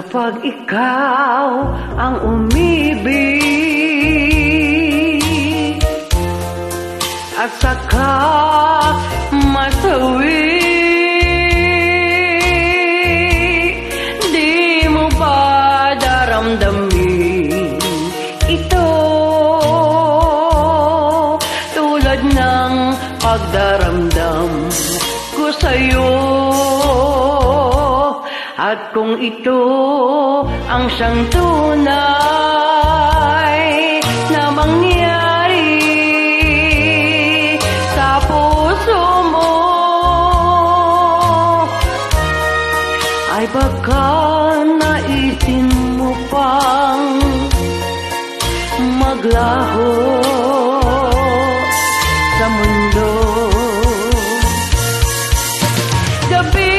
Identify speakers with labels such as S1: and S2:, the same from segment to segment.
S1: Kapag ikaw ang umibig at saka masawi, di mo ba daramdamin ito tulad ng pagdaramdam ko sa'yo? At kung ito ang siyang tunay na mangyari sa puso mo, ay baka naisin mo pang maglaho sa mundo. Gabi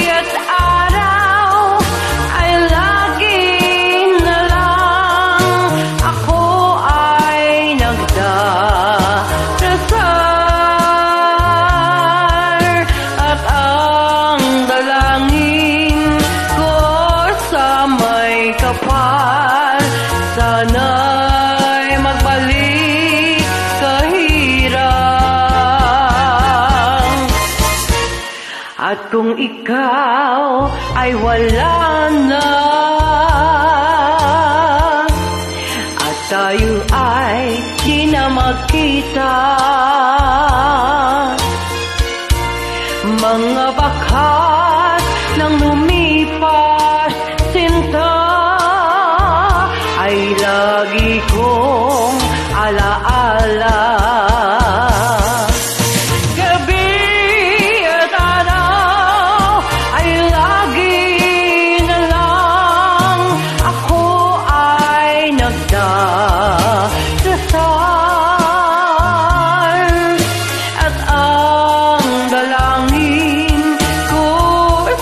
S1: at araw ay lagi na lang ako ay nagdarasal, at ang dalangin ko sa may kapal, sana'y magbalik kahirap. At kung ikaw ay wala na at tayo ay di na magkita, mga bakas ng lumipas sinta ay lagi kong alaala. At ang dalangin ko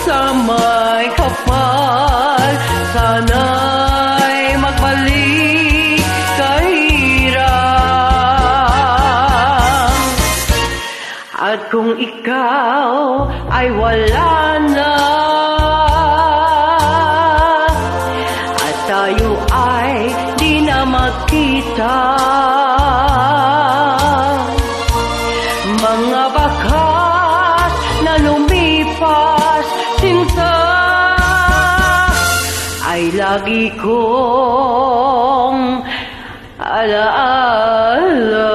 S1: sa may kapal, sana'y magbalik kahirap. At kung ikaw ay wala na at tayo ay di na magkita, mga bakas na lumipas sinta ay lagi kong alaala.